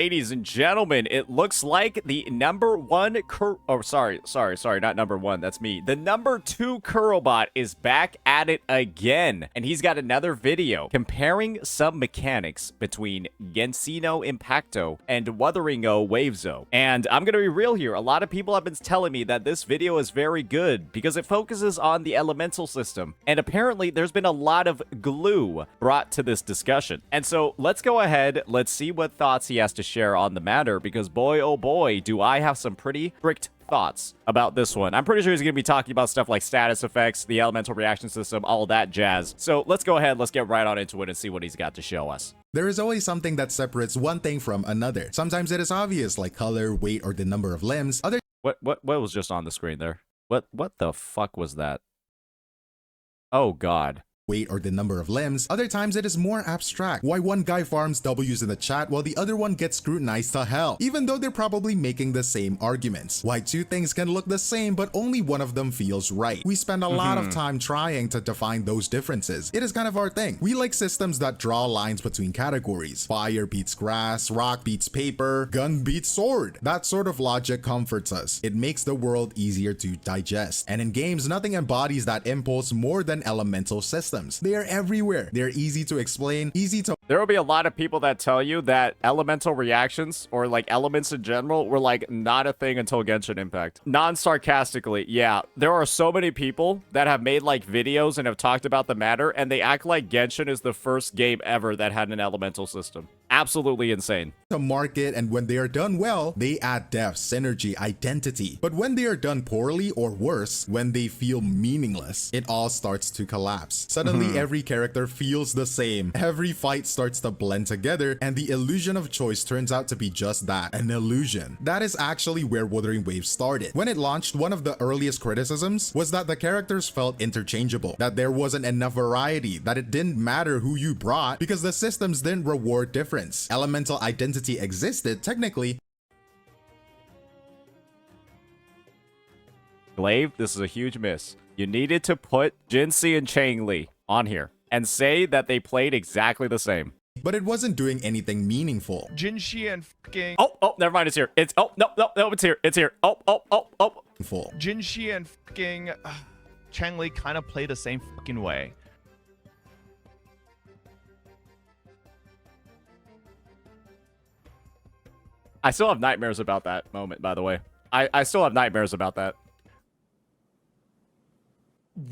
Ladies and gentlemen, it looks like the number one sorry, not number one, that's me. The number 2 Kurobot is back at it again, and he's got another video comparing some mechanics between Genshin Impacto and Wuthering Waves. And I'm gonna be real here, a lot of people have been telling me that this video is very good because it focuses on the elemental system, and apparently there's been a lot of glue brought to this discussion. And so let's go ahead, let's see what thoughts he has to share on the matter, because boy oh boy do I have some pretty strict thoughts about this one. I'm pretty sure he's gonna be talking about stuff like status effects, the elemental reaction system, all that jazz. So let's go ahead, let's get right on into it and see what he's got to show us. There is always something that separates one thing from another. Sometimes it is obvious, like color, weight, or the number of limbs. What was just on the screen there? What the fuck was that? Oh god. Weight or the number of limbs. Other times it is more abstract. Why one guy farms W's in the chat while the other one gets scrutinized to hell, even though they're probably making the same arguments. Why two things can look the same but only one of them feels right. We spend a lot of time trying to define those differences. It is kind of our thing. We like systems that draw lines between categories. Fire beats grass, rock beats paper, gun beats sword. That sort of logic comforts us. It makes the world easier to digest. And in games, nothing embodies that impulse more than elemental systems. They are everywhere. They're easy to explain, easy to... There will be a lot of people that tell you that elemental reactions, or like elements in general, were like not a thing until Genshin Impact. Non-sarcastically, yeah. There are so many people that have made like videos and have talked about the matter, and they act like Genshin is the first game ever that had an elemental system. Absolutely insane. To market, and when they are done well, they add depth, synergy, identity. But when they are done poorly, or worse, when they feel meaningless, it all starts to collapse. Suddenly, every character feels the same. Every fight starts to blend together, and the illusion of choice turns out to be just that, an illusion. That is actually where Wuthering Waves started. When it launched, one of the earliest criticisms was that the characters felt interchangeable, that there wasn't enough variety, that it didn't matter who you brought because the systems didn't reward difference. Elemental identity existed technically. Glaive, this is a huge miss. You needed to put Jinxie and Changli on here and say that they played exactly the same. But it wasn't doing anything meaningful. Genshin and fucking... Oh, never mind, it's here. It's... Oh, no, it's here. It's here. Oh. Genshin and fucking... Changli kind of play the same fucking way. I still have nightmares about that moment, by the way. I still have nightmares about that.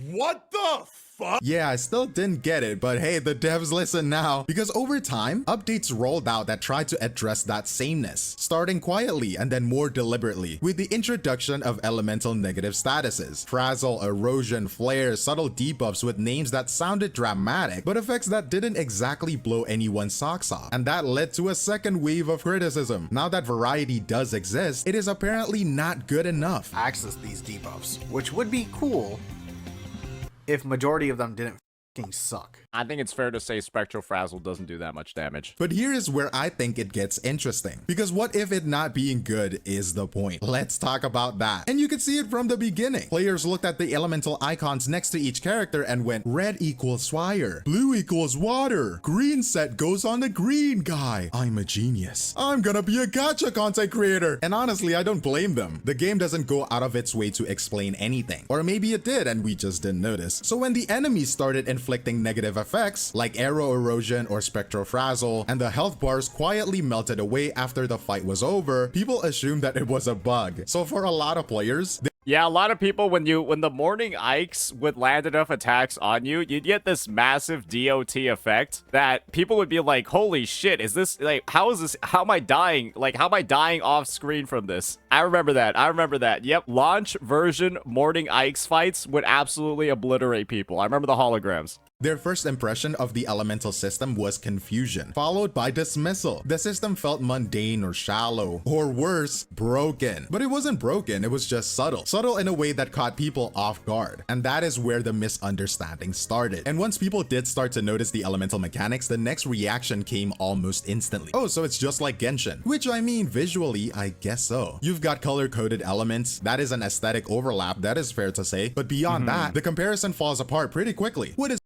What the fuck? Yeah, I still didn't get it, but hey, the devs listen now. Because over time, updates rolled out that tried to address that sameness, starting quietly and then more deliberately, with the introduction of elemental negative statuses. Frazzle, erosion, flare, subtle debuffs with names that sounded dramatic, but effects that didn't exactly blow anyone's socks off. And that led to a second wave of criticism. Now that variety does exist, it is apparently not good enough. Access these debuffs, which would be cool if majority of them didn't fucking suck. I think it's fair to say Spectral Frazzle doesn't do that much damage. But here is where I think it gets interesting. Because what if it not being good is the point? Let's talk about that. And you can see it from the beginning. Players looked at the elemental icons next to each character and went, red equals fire, blue equals water, green set goes on the green guy. I'm a genius. I'm gonna be a gacha content creator. And honestly, I don't blame them. The game doesn't go out of its way to explain anything. Or maybe it did and we just didn't notice. So when the enemies started inflicting negative effects like arrow erosion or spectral frazzle, and the health bars quietly melted away after the fight was over, people assumed that it was a bug. So for a lot of players, yeah, a lot of people, when the morning Ikes would land enough attacks on you, you'd get this massive DOT effect that people would be like, holy shit, is this, like, how am I dying? Like, how am I dying off screen from this? I remember that. Yep, launch version morning Ikes fights would absolutely obliterate people. I remember the holograms. Their first impression of the elemental system was confusion, followed by dismissal. The system felt mundane or shallow, or worse, broken. But it wasn't broken, it was just subtle. Subtle in a way that caught people off guard. And that is where the misunderstanding started. And once people did start to notice the elemental mechanics, the next reaction came almost instantly. Oh, so it's just like Genshin. Which I mean, visually, I guess so. You've got color-coded elements, that is an aesthetic overlap, that is fair to say. But beyond that, the comparison falls apart pretty quickly. What is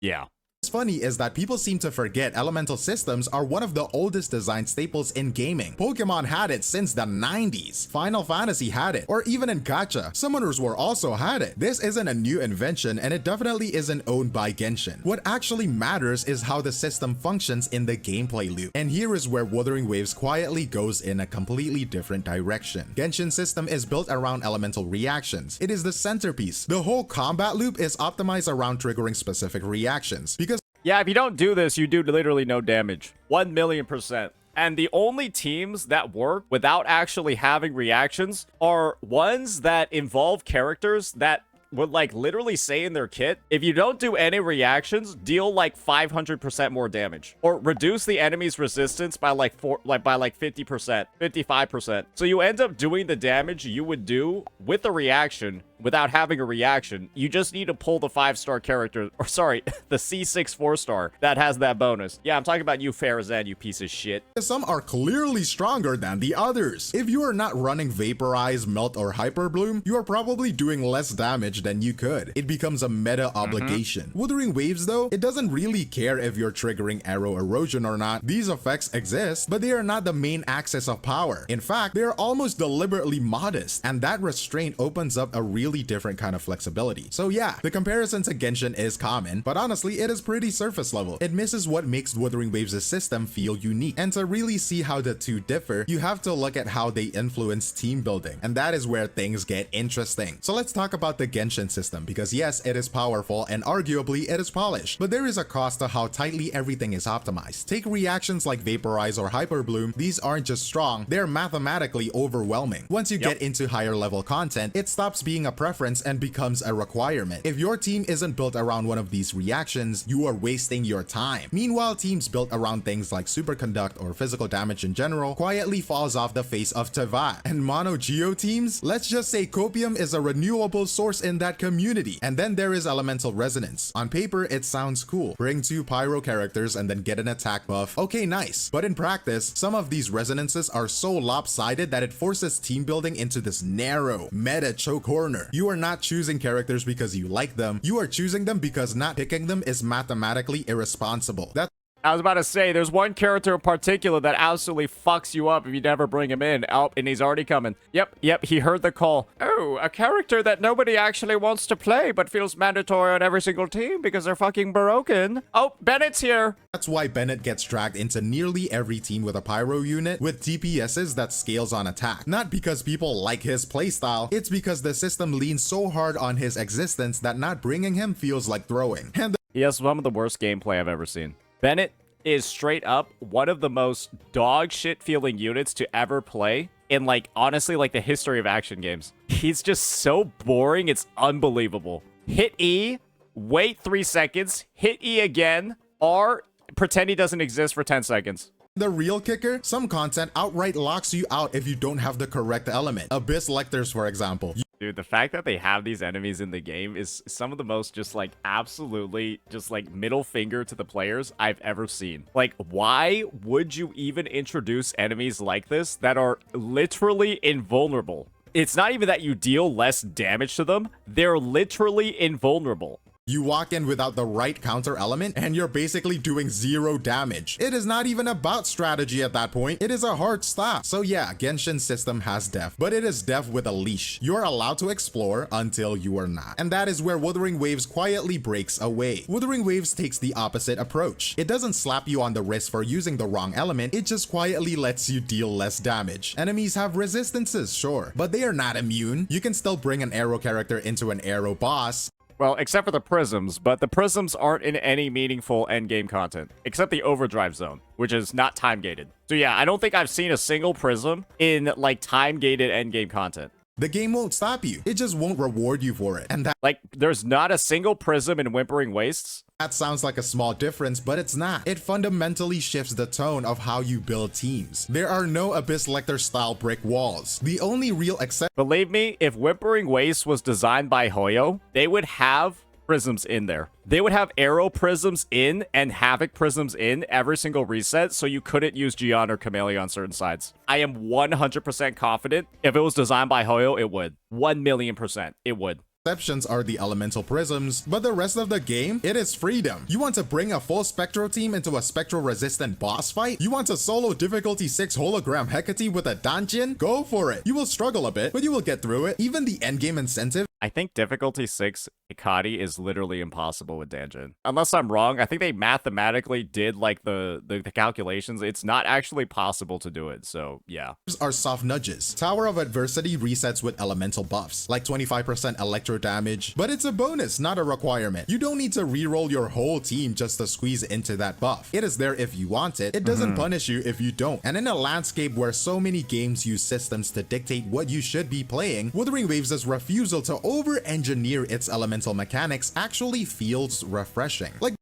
Yeah. funny is that people seem to forget elemental systems are one of the oldest design staples in gaming. Pokemon had it since the 90s. Final Fantasy had it, or even in gacha, Summoners War also had it. This isn't a new invention, and it definitely isn't owned by Genshin. What actually matters is how the system functions in the gameplay loop. And here is where Wuthering Waves quietly goes in a completely different direction. Genshin's system is built around elemental reactions. It is the centerpiece. The whole combat loop is optimized around triggering specific reactions. Because Yeah, if you don't do this, you do literally no damage. 1,000,000%. And the only teams that work without actually having reactions are ones that involve characters that would like literally say in their kit, if you don't do any reactions, deal like 500% more damage, or reduce the enemy's resistance by like 50%, 55%. So you end up doing the damage you would do with a reaction without having a reaction. You just need to pull the 5-star character, or sorry, the C6 4-star that has that bonus. Yeah, I'm talking about you, Farazan, you piece of shit. some are clearly stronger than the others. If you are not running Vaporize, Melt, or Hyper Bloom, you are probably doing less damage than you could. It becomes a meta obligation. Wuthering Waves though, it doesn't really care if you're triggering arrow erosion or not. These effects exist, but they are not the main axis of power. In fact, they are almost deliberately modest, and that restraint opens up a really different kind of flexibility. So yeah, the comparison to Genshin is common, but honestly, it is pretty surface level. It misses what makes Wuthering Waves' system feel unique. And to really see how the two differ, you have to look at how they influence team building, and that is where things get interesting. So let's talk about the Genshin system, because yes, it is powerful and arguably it is polished, but there is a cost to how tightly everything is optimized. Take reactions like Vaporize or Hyper Bloom. These aren't just strong, they're mathematically overwhelming. Once you get into higher level content, it stops being a preference and becomes a requirement. If your team isn't built around one of these reactions, you are wasting your time. Meanwhile, teams built around things like superconduct or physical damage in general quietly falls off the face of Tevat. And mono geo teams, let's just say copium is a renewable source in that community. And then there is elemental resonance. On paper, it sounds cool. Bring 2 pyro characters and then get an attack buff. Okay, nice. But in practice, some of these resonances are so lopsided that it forces team building into this narrow meta choke corner. You are not choosing characters because you like them. You are choosing them because not picking them is mathematically irresponsible. I was about to say, there's one character in particular that absolutely fucks you up if you never bring him in. Oh, and he's already coming. Yep, he heard the call. Oh, a character that nobody actually wants to play, but feels mandatory on every single team because they're fucking broken. Oh, Bennett's here. That's why Bennett gets dragged into nearly every team with a pyro unit with DPSs that scales on attack. Not because people like his playstyle, it's because the system leans so hard on his existence that not bringing him feels like throwing. And he has some of the worst gameplay I've ever seen. Bennett is straight up one of the most dog shit feeling units to ever play in, like, honestly, like the history of action games. He's just so boring, it's unbelievable. Hit E, wait 3 seconds, hit E again, R, pretend he doesn't exist for 10 seconds. the real kicker, some content outright locks you out if you don't have the correct element. Abyss Lectors, for example. Dude, the fact that they have these enemies in the game is some of the most just like absolutely just like middle finger to the players I've ever seen. Like, why would you even introduce enemies like this that are literally invulnerable? It's not even that you deal less damage to them. They're literally invulnerable. You walk in without the right counter element and you're basically doing 0 damage. It is not even about strategy at that point. It is a hard stop. So yeah, Genshin's system has depth, but it is depth with a leash. You're allowed to explore until you are not. And that is where Wuthering Waves quietly breaks away. Wuthering Waves takes the opposite approach. It doesn't slap you on the wrist for using the wrong element, it just quietly lets you deal less damage. Enemies have resistances, sure, but they are not immune. You can still bring an arrow character into an arrow boss. Well, except for the prisms, but the prisms aren't in any meaningful endgame content, except the overdrive zone, which is not time-gated. So yeah, I don't think I've seen a single prism in, like, time-gated endgame content. The game won't stop you, it just won't reward you for it. And that, like, there's not a single prism in Whimpering Wastes. that sounds like a small difference, but it's not. It fundamentally shifts the tone of how you build teams. There are no Abyss Lecter style brick walls. The only real exception— Believe me, if Whimpering Wastes was designed by Hoyo, they would have prisms in there. They would have arrow prisms in and havoc prisms in every single reset, so you couldn't use Gion or Camellia on certain sides. I am 100% confident if it was designed by Hoyo, it would. 1,000,000%, it would. Exceptions are the elemental prisms, but the rest of the game, it is freedom. You want to bring a full Spectro team into a Spectro-resistant boss fight? You want to solo difficulty 6 hologram Hecate with a Danjin? Go for it. You will struggle a bit, but you will get through it. Even the endgame incentive, I think difficulty 6 Hikari is literally impossible with Danjin. Unless I'm wrong, I think they mathematically did like the calculations. It's not actually possible to do it, so yeah. are soft nudges. Tower of Adversity resets with elemental buffs, like 25% electro damage, but it's a bonus, not a requirement. You don't need to reroll your whole team just to squeeze into that buff. It is there if you want it. It doesn't punish you if you don't. And in a landscape where so many games use systems to dictate what you should be playing, Wuthering Waves' refusal to over-engineer its elemental mechanics actually feels refreshing. Like,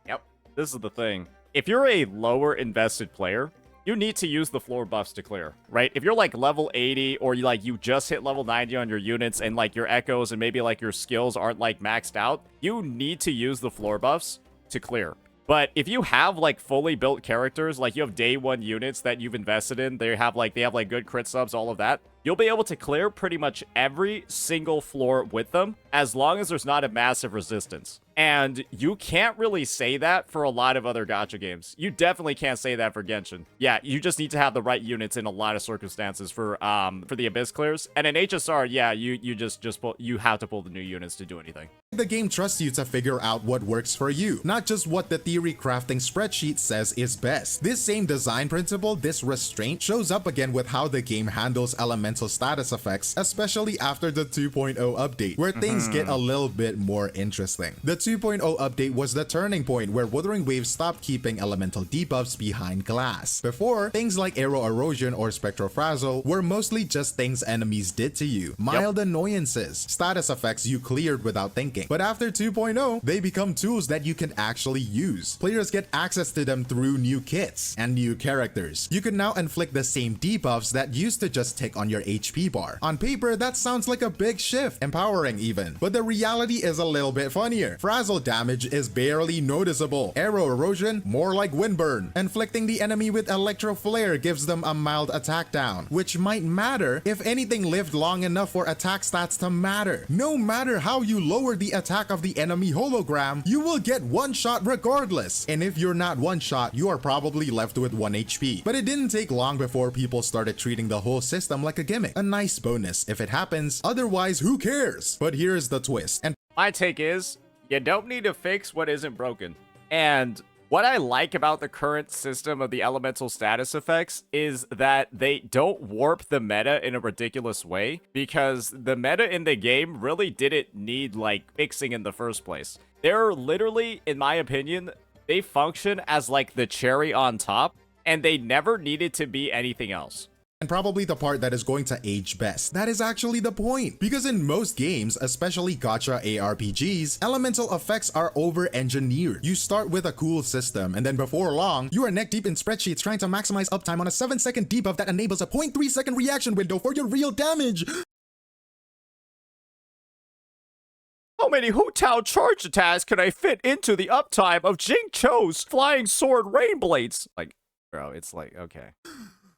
Yep, this is the thing. If you're a lower invested player, you need to use the floor buffs to clear, right? If you're like level 80 or you just hit level 90 on your units and like your echoes and maybe like your skills aren't like maxed out, you need to use the floor buffs to clear. But if you have like fully built characters, like you have day 1 units that you've invested in, they have like good crit subs, all of that, you'll be able to clear pretty much every single floor with them as long as there's not a massive resistance. And you can't really say that for a lot of other gacha games. You definitely can't say that for Genshin. Yeah, you just need to have the right units in a lot of circumstances for the Abyss clears. And in HSR, yeah, you have to pull the new units to do anything. the game trusts you to figure out what works for you, not just what the theory crafting spreadsheet says is best. This same design principle, this restraint, shows up again with how the game handles elemental status effects, especially after the 2.0 update, where things get a little bit more interesting. The 2.0 update was the turning point where Wuthering Waves stopped keeping elemental debuffs behind glass. Before, things like arrow erosion or spectrofrazzle were mostly just things enemies did to you, mild annoyances, status effects you cleared without thinking. But after 2.0, they become tools that you can actually use. Players get access to them through new kits and new characters. You can now inflict the same debuffs that used to just tick on your HP bar. On paper, that sounds like a big shift, empowering even. But the reality is a little bit funnier. Frazzle damage is barely noticeable. Arrow erosion, more like windburn. Inflicting the enemy with electro flare gives them a mild attack down, which might matter if anything lived long enough for attack stats to matter. No matter how you lower the attack of the enemy hologram, you will get one shot regardless. And if you're not one shot, you are probably left with 1 HP. But it didn't take long before people started treating the whole system like a gimmick. A nice bonus if it happens, otherwise who cares? But here's the twist. And my take is, you don't need to fix what isn't broken. And what I like about the current system of the elemental status effects is that they don't warp the meta in a ridiculous way, because the meta in the game really didn't need like fixing in the first place. They're literally, in my opinion, they function as like the cherry on top, and they never needed to be anything else. probably the part that is going to age best. That is actually the point. Because in most games, especially gacha ARPGs, elemental effects are over-engineered. You start with a cool system, and then before long, you are neck deep in spreadsheets trying to maximize uptime on a 7-second debuff that enables a 0.3-second reaction window for your real damage. How many Hu Tao charge attacks can I fit into the uptime of Jing Cho's Flying Sword Rain Blades? Like, bro, it's like, okay.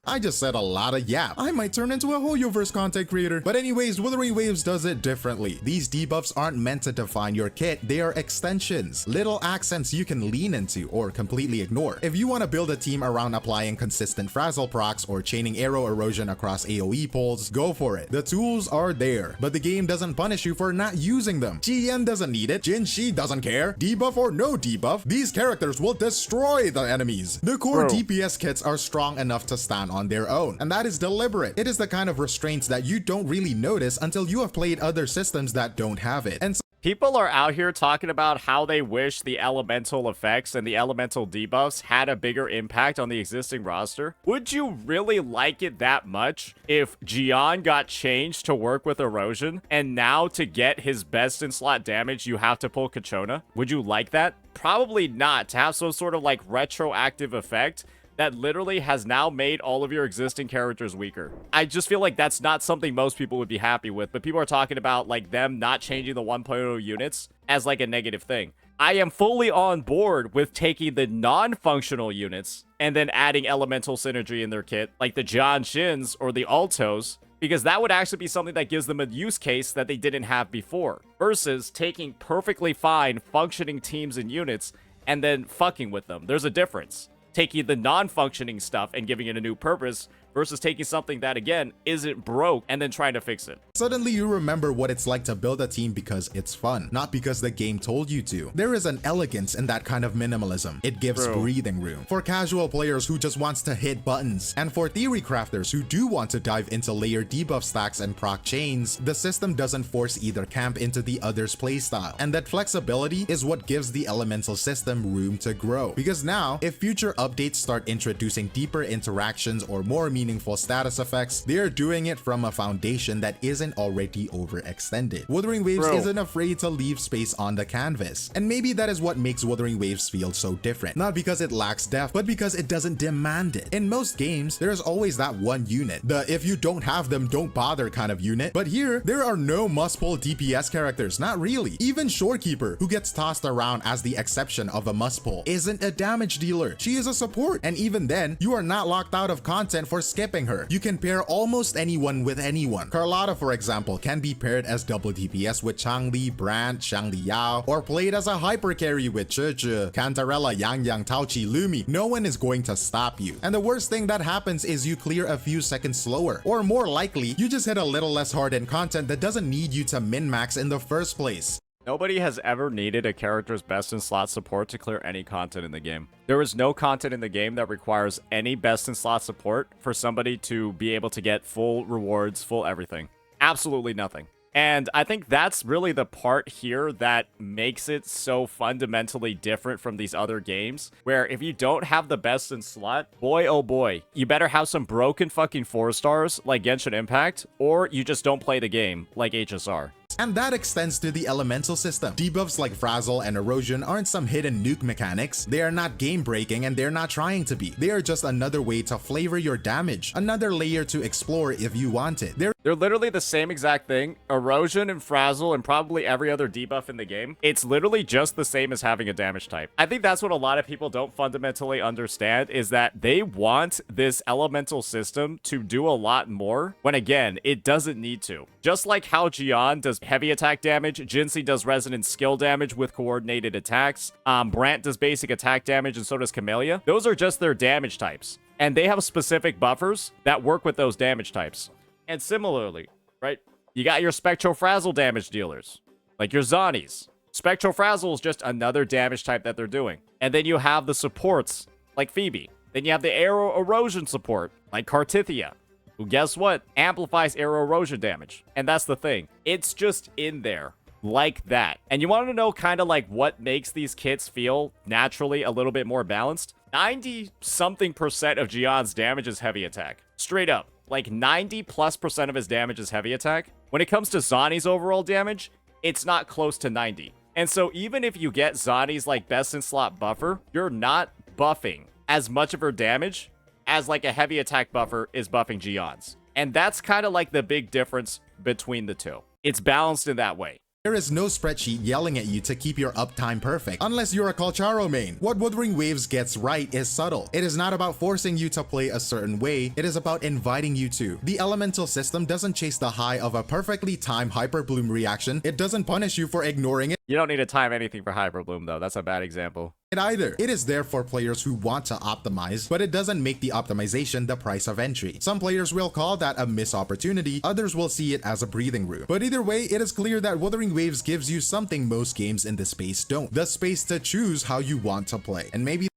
I just said a lot of yap. I might turn into a Hoyoverse content creator. But anyways, Wuthering Waves does it differently. These debuffs aren't meant to define your kit, they are extensions. Little accents you can lean into or completely ignore. If you want to build a team around applying consistent frazzle procs or chaining arrow erosion across AoE pulls, go for it. The tools are there, but the game doesn't punish you for not using them. Jiyan doesn't need it, Jinshi doesn't care. Debuff or no debuff, these characters will destroy the enemies. The core DPS kits are strong enough to stand on their own, and that is deliberate. It is the kind of restraints that you don't really notice until you have played other systems that don't have it. And people are out here talking about how they wish the elemental effects and the elemental debuffs had a bigger impact on the existing roster. Would you really like it that much if Jiyan got changed to work with erosion, and now to get his best in slot damage you have to pull Kachona? Would you like that? Probably not, to have some sort of like retroactive effect that literally has now made all of your existing characters weaker. I just feel like that's not something most people would be happy with, but people are talking about like them not changing the 1.0 units as like a negative thing. I am fully on board with taking the non-functional units and then adding elemental synergy in their kit, like the John Shins or the Altos, because that would actually be something that gives them a use case that they didn't have before, versus taking perfectly fine functioning teams and units and then fucking with them. There's a difference. Taking the non-functioning stuff and giving it a new purpose versus taking something that, again, isn't broke and then trying to fix it. Suddenly you remember what it's like to build a team because it's fun, not because the game told you to. There is an elegance in that kind of minimalism. It gives breathing room for casual players who just wants to hit buttons, and for theory crafters who do want to dive into layered debuff stacks and proc chains. The system doesn't force either camp into the other's playstyle, and that flexibility is what gives the elemental system room to grow. Because now, if future updates start introducing deeper interactions or more meaningful status effects, they are doing it from a foundation that isn't already overextended. Wuthering Waves isn't afraid to leave space on the canvas, and maybe that is what makes Wuthering Waves feel so different. Not because it lacks depth, but because it doesn't demand it. In most games, there is always that one unit, the if you don't have them, don't bother kind of unit, but here, there are no must-pull DPS characters, not really. Even Shorekeeper, who gets tossed around as the exception of a must-pull, isn't a damage dealer. She is a support, and even then, you are not locked out of content for skipping her. You can pair almost anyone with anyone. Carlotta, for example, can be paired as double DPS with Changli, Brand, Shangli Yao, or played as a hyper carry with Zhe, Cantarella, Yang Yang, Taochi, Lumi. No one is going to stop you. And the worst thing that happens is you clear a few seconds slower, or more likely, you just hit a little less hard in content that doesn't need you to min-max in the first place. Nobody has ever needed a character's best in slot support to clear any content in the game. There is no content in the game that requires any best in slot support for somebody to be able to get full rewards, full everything. Absolutely nothing. And I think that's really the part here that makes it so fundamentally different from these other games, where if you don't have the best in slot, boy oh boy, you better have some broken fucking 4-stars like Genshin Impact, or you just don't play the game like HSR. And that extends to the elemental system. Debuffs like Frazzle and Erosion aren't some hidden nuke mechanics. They are not game-breaking, and they're not trying to be. They are just another way to flavor your damage, another layer to explore if you want it. They're literally the same exact thing. Erosion and Frazzle and probably every other debuff in the game, it's literally just the same as having a damage type. I think that's what a lot of people don't fundamentally understand, is that they want this elemental system to do a lot more, when again, it doesn't need to. Just like how Jian does heavy attack damage, Jinsei does resonant skill damage with coordinated attacks, Brant does basic attack damage, and so does Camellia. Those are just their damage types, and they have specific buffers that work with those damage types. And similarly, right, you got your Spectral Frazzle damage dealers, like your Zanies. Spectral Frazzle is just another damage type that they're doing. And then you have the supports, like Phoebe. Then you have the Arrow Erosion support, like Cartithia, who, guess what, amplifies arrow erosion damage. And that's the thing. It's just in there like that. And you want to know kind of like what makes these kits feel naturally a little bit more balanced? 90-something% of Jian's damage is heavy attack. Straight up. Like 90+% of his damage is heavy attack. When it comes to Zani's overall damage, it's not close to 90. And so even if you get Zani's like best in slot buffer, you're not buffing as much of her damage as like a heavy attack buffer is buffing Jian's. And that's kind of like the big difference between the two. It's balanced in that way. There is no spreadsheet yelling at you to keep your uptime perfect, unless you're a Colcharo main. What Wuthering Waves gets right is subtle. It is not about forcing you to play a certain way, it is about inviting you to. The elemental system doesn't chase the high of a perfectly timed Hyper Bloom reaction. It doesn't punish you for ignoring it. You don't need to time anything for Hyper Bloom though, that's a bad example. Either. It is there for players who want to optimize, but it doesn't make the optimization the price of entry. Some players will call that a missed opportunity, others will see it as a breathing room. But either way, it is clear that Wuthering Waves gives you something most games in the space don't. The space to choose how you want to play. And maybe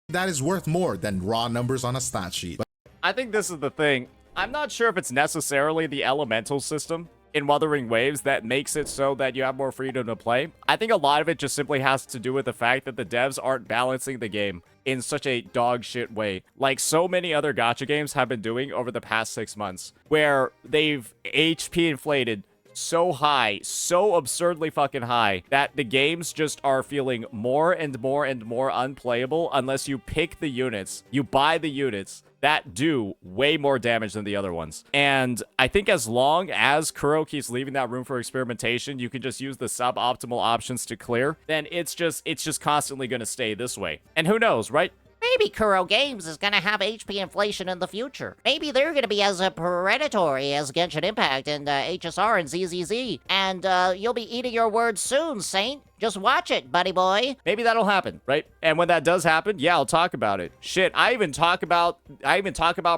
that is worth more than raw numbers on a stat sheet. But I think this is the thing. I'm not sure if it's necessarily the elemental system in Wuthering Waves that makes it so that you have more freedom to play. I think a lot of it just simply has to do with the fact that the devs aren't balancing the game in such a dog shit way, like so many other gacha games have been doing over the past 6 months, where they've HP inflated so high, so absurdly fucking high, that the games just are feeling more and more and more unplayable unless you pick the units, you buy the units that do way more damage than the other ones. And I think as long as Kuro keeps leaving that room for experimentation, you can just use the suboptimal options to clear, then it's just constantly going to stay this way. And who knows, right? Maybe Kuro Games is gonna have HP inflation in the future. Maybe they're gonna be as predatory as Genshin Impact and HSR and ZZZ. And you'll be eating your words soon, Saint. Just watch it, buddy boy. Maybe that'll happen, right? And when that does happen, yeah, I'll talk about it. Shit, I even talk about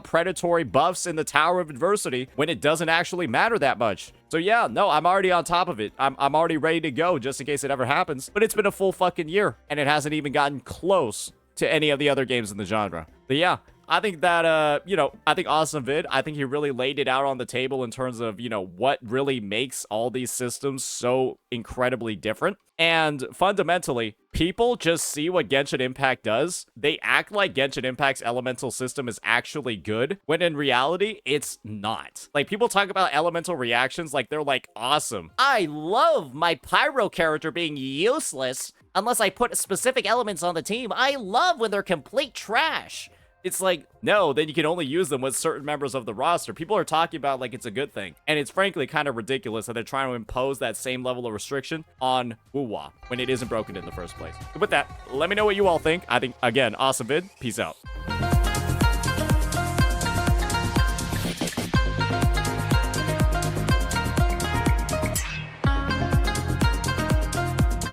predatory buffs in the Tower of Adversity when it doesn't actually matter that much. So yeah, no, I'm already on top of it. I'm already ready to go just in case it ever happens. But it's been a full fucking year, and it hasn't even gotten close to any of the other games in the genre. But yeah, I think that, I think Awesome Vid, I think he really laid it out on the table in terms of, what really makes all these systems so incredibly different. And fundamentally, people just see what Genshin Impact does. They act like Genshin Impact's elemental system is actually good, when in reality, it's not. Like, people talk about elemental reactions like they're, like, awesome. I love my Pyro character being useless unless I put specific elements on the team. I love when they're complete trash. It's like, no, then you can only use them with certain members of the roster. People are talking about like it's a good thing. And it's frankly kind of ridiculous that they're trying to impose that same level of restriction on WuWa when it isn't broken in the first place. So with that, let me know what you all think. I think, again, awesome vid. Peace out.